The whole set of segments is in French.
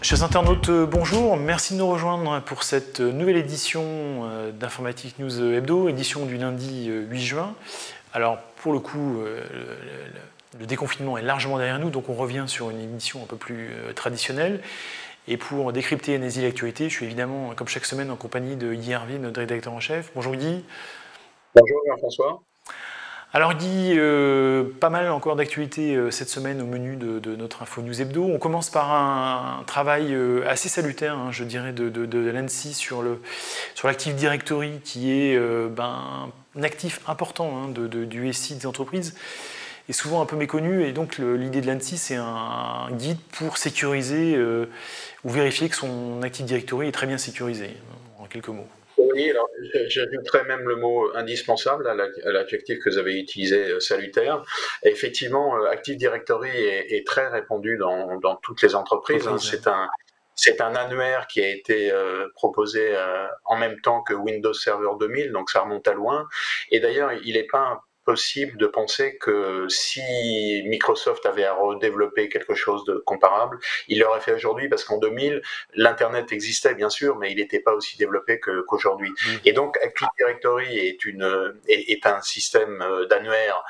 Chers internautes, bonjour, merci de nous rejoindre pour cette nouvelle édition d'Informatique News Hebdo, édition du lundi 8 juin. Alors pour le coup, le déconfinement est largement derrière nous, donc on revient sur une émission un peu plus traditionnelle. Et pour décrypter et analyser l'actualité, je suis évidemment, comme chaque semaine, en compagnie de Guy Hervé, notre rédacteur en chef. Bonjour Guy. Bonjour Jean-François. Alors Guy, pas mal encore d'actualités cette semaine au menu de notre Info News Hebdo. On commence par un travail assez salutaire, je dirais, de l'ANSSI sur l'Active Directory, qui est un actif important du SI des entreprises, et souvent un peu méconnu. Et donc l'idée de l'ANSSI, c'est un guide pour sécuriser ou vérifier que son Active Directory est très bien sécurisé, en quelques mots. Oui, alors j'ajouterais même le mot indispensable à l'adjectif que vous avez utilisé, salutaire. Et effectivement, Active Directory est très répandu dans toutes les entreprises. C'est un annuaire qui a été proposé en même temps que Windows Server 2000, donc ça remonte à loin. Et d'ailleurs, il n'est pas possible de penser que si Microsoft avait à redévelopper quelque chose de comparable, il l'aurait fait aujourd'hui, parce qu'en 2000, l'Internet existait bien sûr, mais il n'était pas aussi développé qu'aujourd'hui. Et donc Active Directory est un système d'annuaire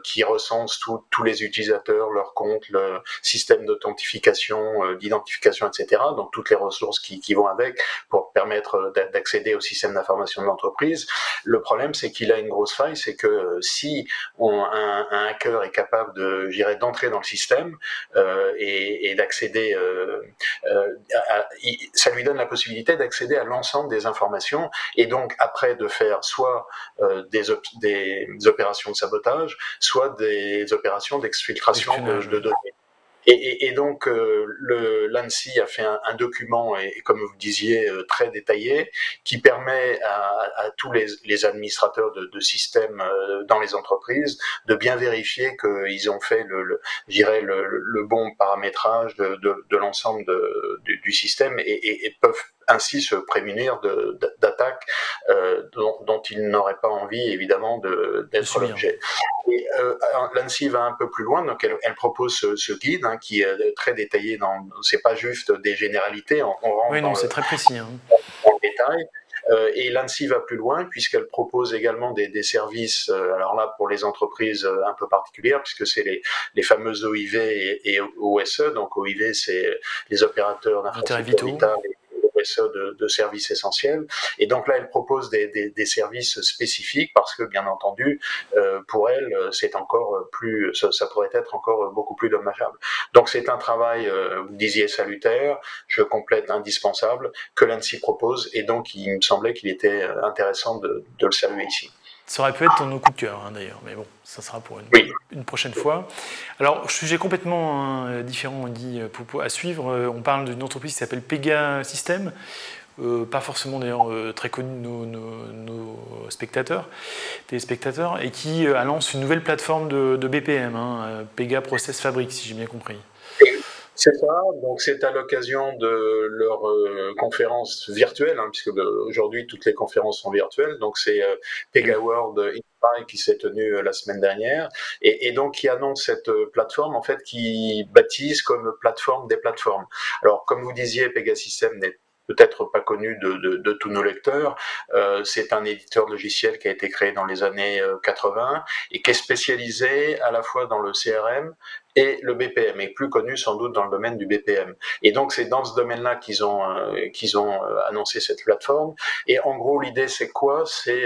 qui recense tous les utilisateurs, leurs comptes, le système d'authentification, d'identification, etc. Donc toutes les ressources qui vont avec pour permettre d'accéder au système d'information de l'entreprise. Le problème, c'est qu'il a une grosse faille, c'est que si un hacker est capable d'entrer dans le système et d'accéder, ça lui donne la possibilité d'accéder à l'ensemble des informations, et donc après de faire soit des opérations de sabotage, soit des opérations d'exfiltration de données. Et donc, l'ANSSI a fait un document, et comme vous disiez, très détaillé, qui permet à tous les administrateurs de systèmes dans les entreprises de bien vérifier qu'ils ont fait le bon paramétrage de l'ensemble du système, et peuvent ainsi se prémunir d'attaques dont ils n'auraient pas envie, évidemment, d'être l'objet. Et l'ANSSI va un peu plus loin, donc elle propose ce guide qui est très détaillé. C'est pas juste des généralités, on rentre c'est très précis. Dans le détail. Et l'ANSSI va plus loin, puisqu'elle propose également des services, alors là pour les entreprises un peu particulières, puisque c'est les fameuses OIV et OSE. Donc OIV, c'est les opérateurs d'infrastructures vitales, de services essentiels. Et donc là, elle propose des services spécifiques, parce que, bien entendu, pour elle, c'est encore plus, ça pourrait être encore beaucoup plus dommageable. Donc c'est un travail, vous disiez salutaire, je complète indispensable, que l'ANSSI propose, et donc il me semblait qu'il était intéressant de le saluer ici. Ça aurait pu être ton coup de cœur, d'ailleurs, mais bon, ça sera pour une prochaine fois. Alors, sujet complètement différent, Guy, à suivre. On parle d'une entreprise qui s'appelle Pega System, pas forcément d'ailleurs très connue de nos spectateurs, téléspectateurs, et qui lance une nouvelle plateforme de BPM, Pega Process Fabric, si j'ai bien compris. C'est ça, donc c'est à l'occasion de leur conférence virtuelle, puisque aujourd'hui toutes les conférences sont virtuelles, donc c'est Pega World Inspire qui s'est tenue la semaine dernière, et donc qui annonce cette plateforme, en fait, qui baptise comme plateforme des plateformes. Alors, comme vous disiez, Pega System n'est peut-être pas connu de tous nos lecteurs. C'est un éditeur de logiciel qui a été créé dans les années 80 et qui est spécialisé à la fois dans le CRM et le BPM, est plus connu sans doute dans le domaine du BPM. Et donc c'est dans ce domaine-là qu'ils ont annoncé cette plateforme. Et en gros, l'idée, c'est quoi ? C'est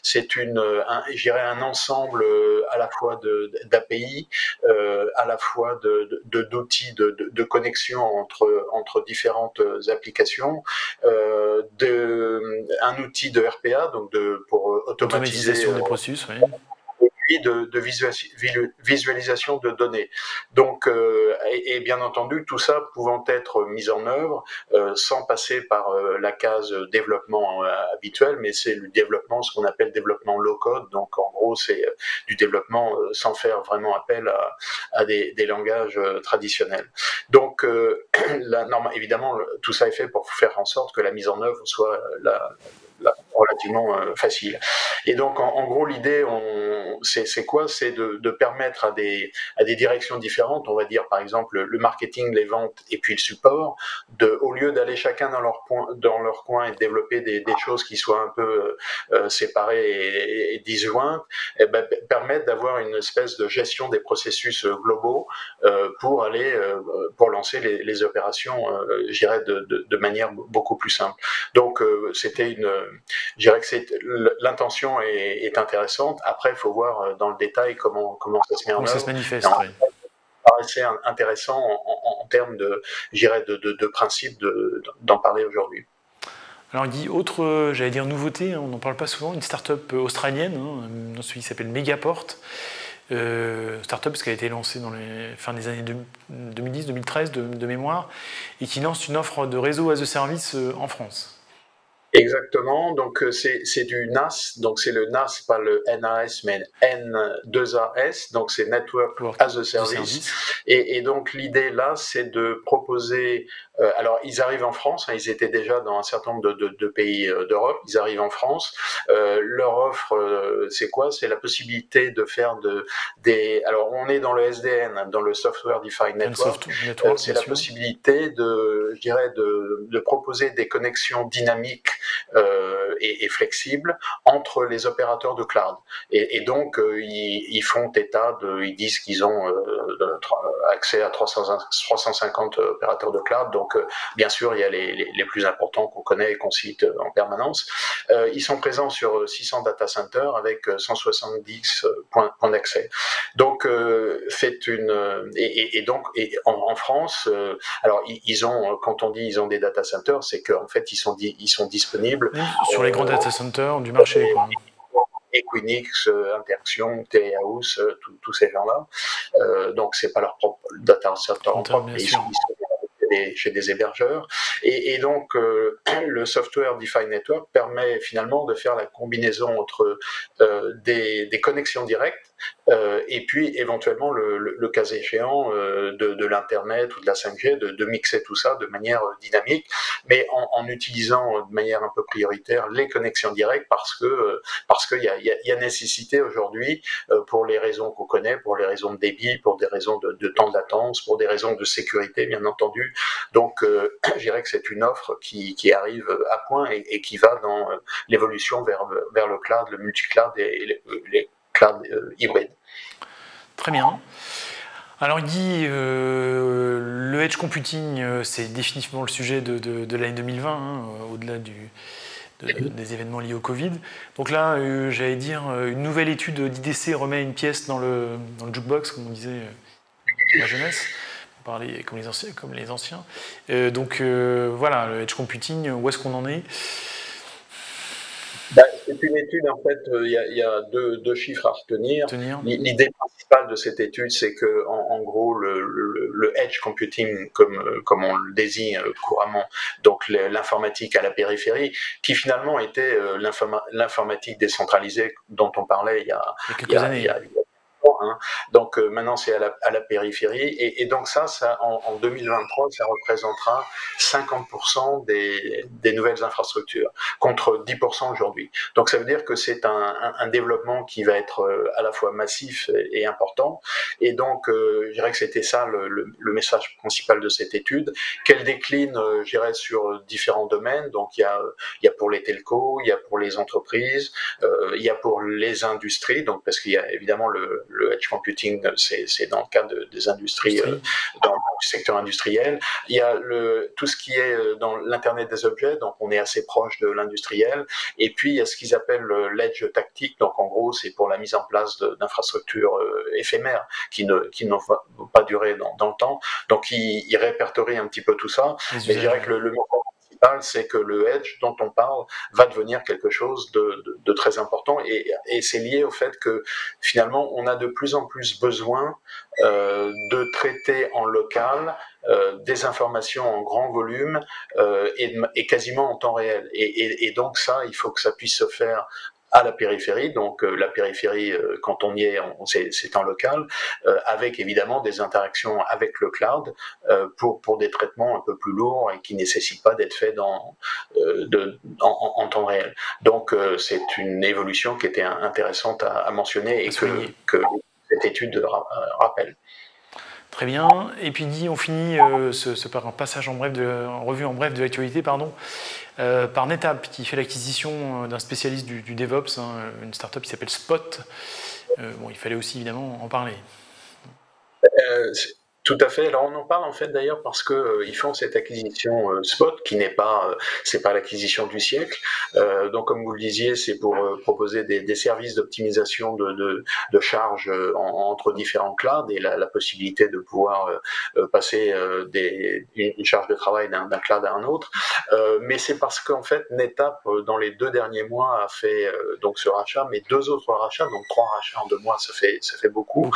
je dirais un ensemble à la fois d'API, à la fois d'outils de connexion entre différentes applications, un outil de RPA, donc pour automatiser des processus, oui. Et puis de visualisation de données. Donc, et bien entendu, tout ça pouvant être mis en œuvre sans passer par la case développement habituel, mais c'est le développement, ce qu'on appelle développement low-code. Donc, en gros, c'est du développement sans faire vraiment appel à des langages traditionnels. Donc, évidemment, tout ça est fait pour faire en sorte que la mise en œuvre soit relativement facile. Et donc, en gros, l'idée, c'est quoi? C'est de permettre à des directions différentes, on va dire par exemple le marketing, les ventes et puis le support, au lieu d'aller chacun dans leur coin et de développer des choses qui soient un peu séparées et disjointes, eh ben, permettre d'avoir une espèce de gestion des processus globaux pour lancer les opérations, je dirais, de manière beaucoup plus simple. Donc, je dirais que l'intention est intéressante. Après, il faut voir dans le détail comment ça se met en œuvre. Ça se manifeste. Ça paraissait intéressant en termes de principe d'en parler aujourd'hui. Alors Guy, autre, j'allais dire nouveauté, hein, on n'en parle pas souvent, une start-up australienne, hein, celui qui s'appelle Megaport. Start-up parce qu'elle a été lancée dans les fins des années 2010-2013 de mémoire, et qui lance une offre de réseau as a service en France. Exactement, donc c'est du NAS, donc c'est le NAS, pas le NAS, mais N2AS, donc c'est Network as a Service. Et donc l'idée là, c'est de proposer, alors ils arrivent en France, hein, ils étaient déjà dans un certain nombre de pays d'Europe, ils arrivent en France, leur offre, c'est quoi? C'est la possibilité de faire alors on est dans le SDN, dans le Software Defined Network, c'est la possibilité de proposer des connexions dynamiques et flexible entre les opérateurs de cloud. Et donc, ils font état ils disent qu'ils ont accès à 350 opérateurs de cloud. Donc, bien sûr, il y a les plus importants qu'on connaît et qu'on cite en permanence. Ils sont présents sur 600 data centers avec 170 points d'accès. Donc, en France, alors ils ont, quand on dit ils ont des data centers, c'est qu'en fait ils sont disponibles sur les grands data centers du marché, quoi. Equinix, Interaction, Telehouse, tous ces gens-là. Donc c'est pas leur propre data center en propre, mais ils sont chez des hébergeurs. Et donc, le Software Defined Network permet finalement de faire la combinaison entre des connexions directes et puis éventuellement, le cas échéant, de l'Internet ou de la 5G, de mixer tout ça de manière dynamique, mais en utilisant de manière un peu prioritaire les connexions directes parce qu'il y a nécessité aujourd'hui, pour les raisons qu'on connaît, pour les raisons de débit, pour des raisons de temps de latence, pour des raisons de sécurité, bien entendu. Donc, je dirais que c'est une offre qui arrive à point et qui va dans l'évolution vers le cloud, le multi-cloud et les clouds hybrides. Très bien. Alors Guy, le edge computing, c'est définitivement le sujet de l'année 2020, hein, au-delà des événements liés au Covid. Donc là, j'allais dire, une nouvelle étude d'IDC remet une pièce dans le jukebox, comme on disait dans la jeunesse, comme les anciens. Donc voilà, le edge computing, où est-ce qu'on en est? C'est une étude, en fait, il y a deux chiffres à retenir. L'idée principale de cette étude, c'est que, en gros, le edge computing, comme on le désigne couramment, donc l'informatique à la périphérie, qui finalement était l'informatique décentralisée dont on parlait il y a quelques années. Hein. Donc maintenant c'est à la périphérie et donc ça en 2023 ça représentera 50% des nouvelles infrastructures contre 10% aujourd'hui. Donc ça veut dire que c'est un développement qui va être à la fois massif et important et donc je dirais que c'était ça le message principal de cette étude qu'elle décline je dirais sur différents domaines. Donc il y a pour les telcos, il y a pour les entreprises, il y a pour les industries, donc parce qu'il y a évidemment le edge computing, c'est dans le cas des industries, dans le secteur industriel. Il y a tout ce qui est dans l'Internet des objets, donc on est assez proche de l'industriel. Et puis il y a ce qu'ils appellent l'edge tactique, donc en gros c'est pour la mise en place d'infrastructures éphémères qui n'ont pas duré dans le temps. Donc ils répertorient un petit peu tout ça. Mais je dirais que le c'est que le edge dont on parle va devenir quelque chose de très important et c'est lié au fait que finalement on a de plus en plus besoin de traiter en local des informations en grand volume et quasiment en temps réel et donc ça il faut que ça puisse se faire à la périphérie. Donc la périphérie, quand on y est, c'est en local, avec évidemment des interactions avec le cloud pour des traitements un peu plus lourds et qui nécessitent pas d'être faits en temps réel. Donc c'est une évolution qui était intéressante à mentionner et que cette étude rappelle. Très bien. Et puis on finit par un passage en revue en bref de l'actualité, par NetApp, qui fait l'acquisition d'un spécialiste du DevOps, une startup qui s'appelle Spot. Il fallait aussi évidemment en parler. Tout à fait. Alors on en parle en fait d'ailleurs parce que ils font cette acquisition Spot qui n'est pas c'est pas l'acquisition du siècle. Donc comme vous le disiez, c'est pour proposer des services d'optimisation de charges entre différents clouds et la possibilité de pouvoir passer une charge de travail d'un cloud à un autre. Mais c'est parce qu'en fait NetApp dans les 2 derniers mois a fait donc ce rachat, mais 2 autres rachats, donc 3 rachats en 2 mois, ça fait beaucoup.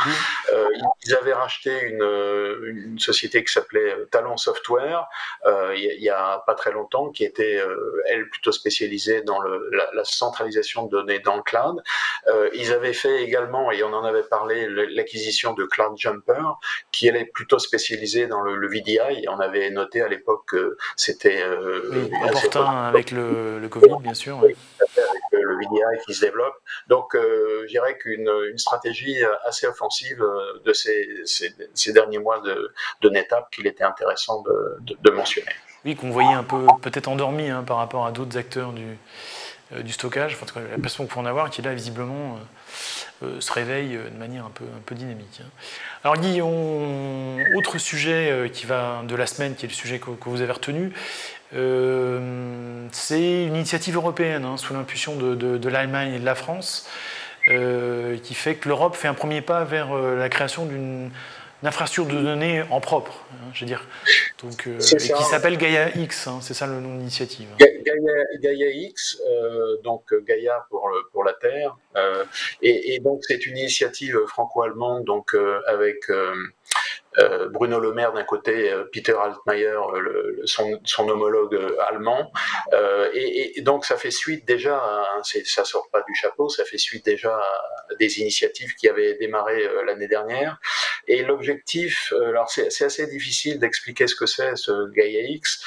Ils avaient racheté une société qui s'appelait Talon Software il y a pas très longtemps, qui était elle plutôt spécialisée dans la centralisation de données dans le cloud. Ils avaient fait également, et on en avait parlé, l'acquisition de Cloud Jumper, qui elle est plutôt spécialisée dans le VDI. On avait noté à l'époque que c'était opportun avec le Covid, bien sûr. Oui, avec le VDI qui se développe. Donc, je dirais qu'une stratégie assez offensive de ces derniers mois de NetApp qu'il était intéressant de mentionner. Oui, qu'on voyait un peu peut-être endormi par rapport à d'autres acteurs du stockage, enfin, en tout cas, la personne qu'on peut en avoir, qui là, visiblement, se réveille de manière un peu dynamique. Alors Guy, autre sujet qui va de la semaine, qui est le sujet que vous avez retenu, c'est une initiative européenne sous l'impulsion de l'Allemagne et de la France, qui fait que l'Europe fait un premier pas vers la création d'une infrastructure de données en propre, je veux dire, donc, et qui s'appelle Gaia X, c'est ça le nom de l'initiative. Gaia X, donc Gaia pour la Terre, et donc c'est une initiative franco-allemande, donc avec Bruno Le Maire d'un côté, Peter Altmaier, son homologue allemand, et donc ça fait suite déjà, ça sort pas du chapeau, ça fait suite déjà à des initiatives qui avaient démarré l'année dernière. Et l'objectif, alors c'est assez difficile d'expliquer ce que c'est ce Gaia X.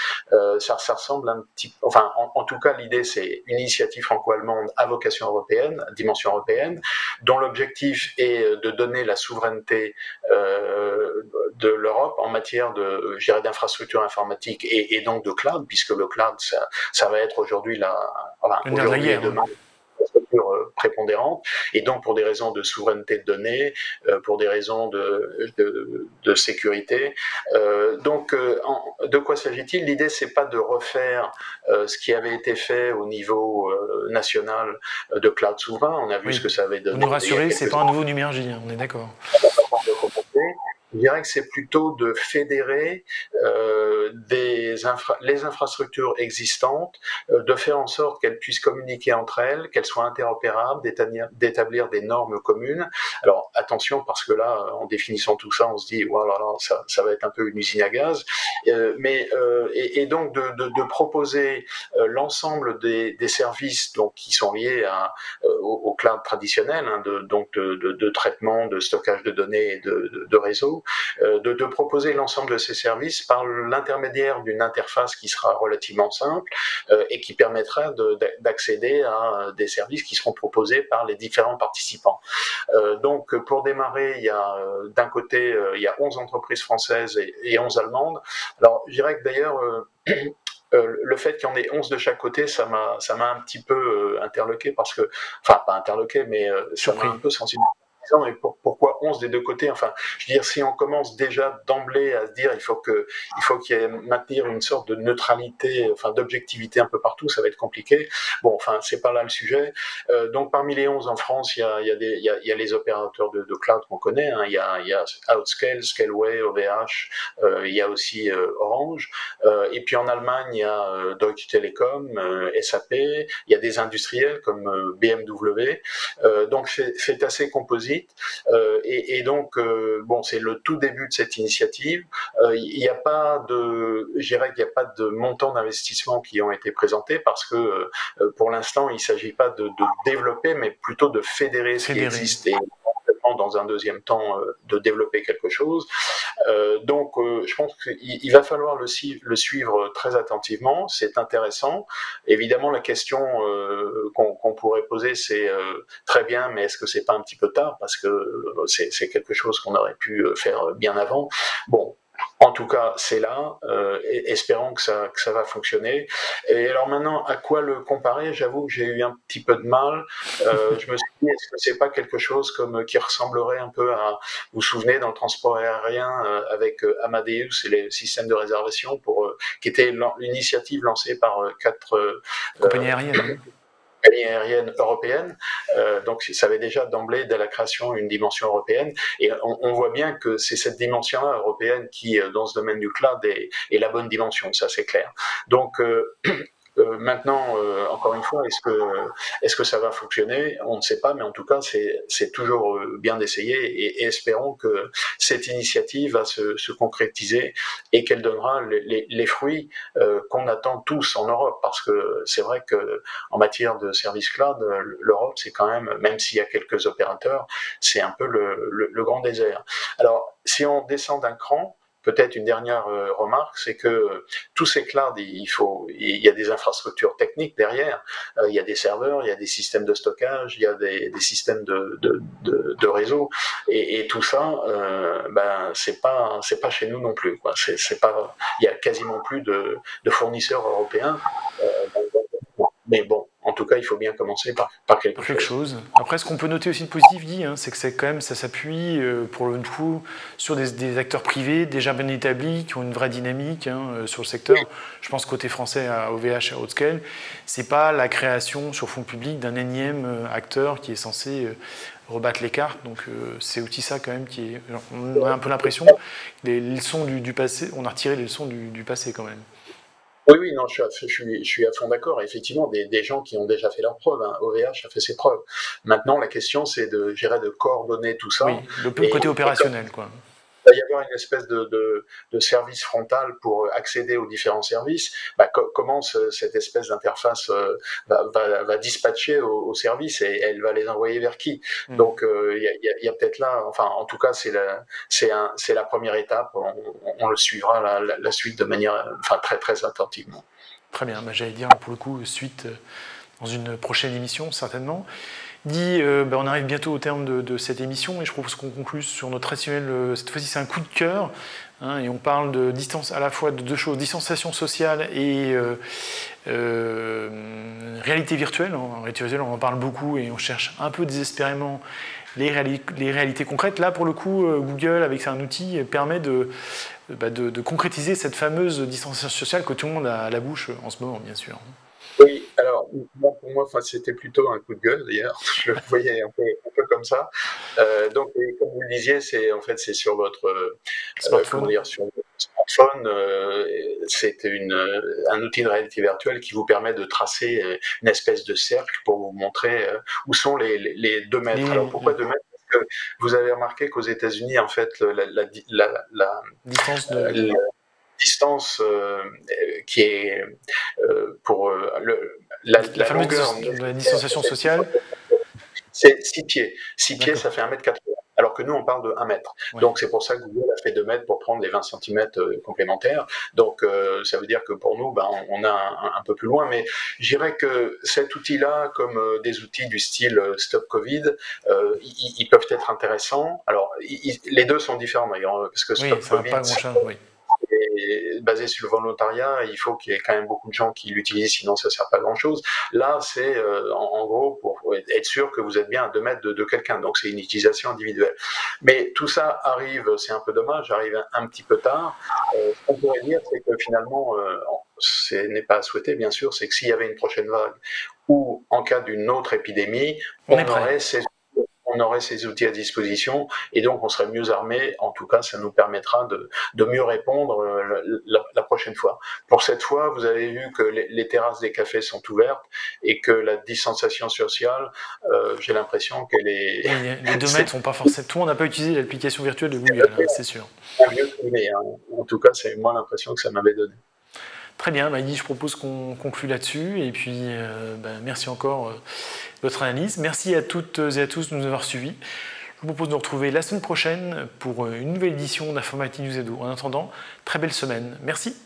Ça ressemble un petit, enfin en tout cas l'idée c'est une initiative franco-allemande à vocation européenne, dimension européenne, dont l'objectif est de donner la souveraineté de l'Europe en matière d'infrastructure informatique et donc de cloud, puisque le cloud ça va être aujourd'hui aujourd'hui et demain structure prépondérante, et donc pour des raisons de souveraineté de données, pour des raisons de sécurité. Donc, de quoi s'agit-il? L'idée, c'est pas de refaire ce qui avait été fait au niveau national de cloud souverain. On a vu ce que ça avait donné. Vous nous rassurez, c'est pas un nouveau Numergy, on est d'accord. Je dirais que c'est plutôt de fédérer les infrastructures existantes, de faire en sorte qu'elles puissent communiquer entre elles, qu'elles soient interopérables, d'établir des normes communes. Alors attention, parce que là, en définissant tout ça, on se dit voilà, ça va être un peu une usine à gaz, et donc de proposer l'ensemble des services donc qui sont liés au cloud traditionnel, de traitement, de stockage de données et de réseau. De proposer l'ensemble de ces services par l'intermédiaire d'une interface qui sera relativement simple et qui permettra d'accéder à des services qui seront proposés par les différents participants. Donc pour démarrer, il y a d'un côté il y a 11 entreprises françaises et 11 allemandes. Alors je dirais que d'ailleurs le fait qu'il y en ait 11 de chaque côté, ça m'a un petit peu interloqué, parce que, enfin pas interloqué, mais ça m'a un peu sensibilisé. Et pourquoi 11 des deux côtés? Enfin, je veux dire, si on commence déjà d'emblée à se dire il faut qu'il y ait maintenir une sorte de neutralité, enfin d'objectivité un peu partout, ça va être compliqué. Bon, enfin, c'est pas là le sujet. Donc parmi les 11 en France, il y a les opérateurs de cloud qu'on connaît, hein. Il y a Outscale, Scaleway, OVH, il y a aussi Orange. Et puis en Allemagne, il y a Deutsche Telekom, SAP, il y a des industriels comme BMW. Donc c'est assez composite. Et donc, bon, c'est le tout début de cette initiative. Il n'y a pas de, je dirais qu'il n'y a pas de montant d'investissement qui ont été présentés parce que pour l'instant, il ne s'agit pas de développer, mais plutôt de fédérer ce qui existe et dans un deuxième temps de développer quelque chose. Donc, je pense qu'il va falloir le suivre très attentivement. C'est intéressant. Évidemment, la question qu'on pourrait poser, c'est très bien, mais est-ce que c'est pas un petit peu tard parce que c'est quelque chose qu'on aurait pu faire bien avant. Bon. En tout cas, c'est là. Espérons que ça va fonctionner. Et alors maintenant, à quoi le comparer? J'avoue que j'ai eu un petit peu de mal. Je me suis dit, est-ce que c'est pas quelque chose comme qui ressemblerait un peu à, vous vous souvenez, dans le transport aérien avec Amadeus et les systèmes de réservation qui était l'initiative lancée par 4 compagnies aériennes. Compagnie aérienne européenne, donc ça avait déjà d'emblée dès la création une dimension européenne, et on voit bien que c'est cette dimension-là européenne qui, dans ce domaine du cloud, est la bonne dimension, ça c'est clair. Donc maintenant, encore une fois, est-ce que ça va fonctionner? On ne sait pas, mais en tout cas, c'est toujours bien d'essayer et espérons que cette initiative va se concrétiser et qu'elle donnera les fruits qu'on attend tous en Europe, parce que c'est vrai que en matière de service cloud, l'Europe, c'est quand même s'il y a quelques opérateurs, c'est un peu le grand désert. Alors, si on descend d'un cran, peut-être une dernière remarque, c'est que tous ces clouds, il y a des infrastructures techniques derrière, il y a des serveurs, il y a des systèmes de stockage, il y a des systèmes de réseau, et tout ça, c'est pas chez nous non plus, quoi. C'est pas, il y a quasiment plus de fournisseurs européens. Mais bon, en tout cas, il faut bien commencer par quelque chose. Après, ce qu'on peut noter aussi de positif, Guy, c'est que c'est quand même, ça s'appuie pour le coup sur des acteurs privés déjà bien établis, qui ont une vraie dynamique sur le secteur. Je pense côté français à OVH et à Outscale, c'est pas la création sur fonds publics d'un énième acteur qui est censé rebattre les cartes. Donc c'est aussi ça quand même qui est. On a un peu l'impression que les leçons du passé, on a retiré les leçons du passé quand même. Oui, non, je suis à fond d'accord. Effectivement, des gens qui ont déjà fait leurs preuves. OVH a fait ses preuves. Maintenant, la question, c'est de coordonner tout ça. Oui, le côté opérationnel, quoi. Il va y avoir une espèce de service frontal pour accéder aux différents services. Comment cette espèce d'interface va dispatcher aux services et elle va les envoyer vers qui? Donc il y a peut-être là, enfin en tout cas c'est la première étape. On le suivra la suite de manière, enfin très très attentivement. Très bien, j'allais dire pour le coup suite dans une prochaine émission certainement. Guy, on arrive bientôt au terme de cette émission et je propose qu'on conclue sur notre traditionnel, cette fois-ci c'est un coup de cœur, et on parle de distance, à la fois de deux choses, distanciation sociale et réalité virtuelle. En réalité virtuelle, on en parle beaucoup et on cherche un peu désespérément les réalités concrètes. Là, pour le coup, Google, avec un outil, permet de concrétiser cette fameuse distanciation sociale que tout le monde a à la bouche en ce moment, bien sûr. Oui, alors pour moi, c'était plutôt un coup de gueule d'ailleurs. Je le voyais un peu comme ça. Donc, comme vous le disiez, c'est sur votre smartphone. Sur votre smartphone. C'est un outil de réalité virtuelle qui vous permet de tracer une espèce de cercle pour vous montrer où sont les 2 mètres. Alors pourquoi 2 mètres? Parce que vous avez remarqué qu'aux États-Unis, en fait, la distance distance qui est pour la fameuse longueur de la distanciation sociale, c'est 6 pieds. 6 pieds, ça fait 1,80 m. Alors que nous, on parle de 1 mètre. Ouais. Donc, c'est pour ça que Google a fait 2 mètres pour prendre les 20 cm complémentaires. Donc, ça veut dire que pour nous, on a un peu plus loin. Mais je dirais que cet outil-là, comme des outils du style Stop Covid, ils peuvent être intéressants. Alors, les deux sont différents d'ailleurs, parce que Stop Covid, basé sur le volontariat, il faut qu'il y ait quand même beaucoup de gens qui l'utilisent, sinon ça ne sert pas à grand-chose. Là, c'est en gros pour être sûr que vous êtes bien à 2 mètres de quelqu'un, donc c'est une utilisation individuelle. Mais tout ça arrive, c'est un peu dommage, arrive un petit peu tard. Ce qu'on pourrait dire, c'est que finalement, ce n'est pas à souhaiter, bien sûr, c'est que s'il y avait une prochaine vague, ou en cas d'une autre épidémie, on aurait ces outils à disposition et donc on serait mieux armé. En tout cas, ça nous permettra de mieux répondre la prochaine fois. Pour cette fois, vous avez vu que les terrasses des cafés sont ouvertes et que la distanciation sociale, j'ai l'impression qu'elle est... Oui, les 2 mètres sont pas forcément... Tout le monde n'a pas utilisé l'application virtuelle de Google, hein, c'est sûr. Un vieux privé, hein. En tout cas, c'est moi l'impression que ça m'avait donné. Très bien, Guy, je propose qu'on conclue là-dessus. Et puis, merci encore de votre analyse. Merci à toutes et à tous de nous avoir suivis. Je vous propose de nous retrouver la semaine prochaine pour une nouvelle édition d'Informatique News Hebdo. En attendant, très belle semaine. Merci.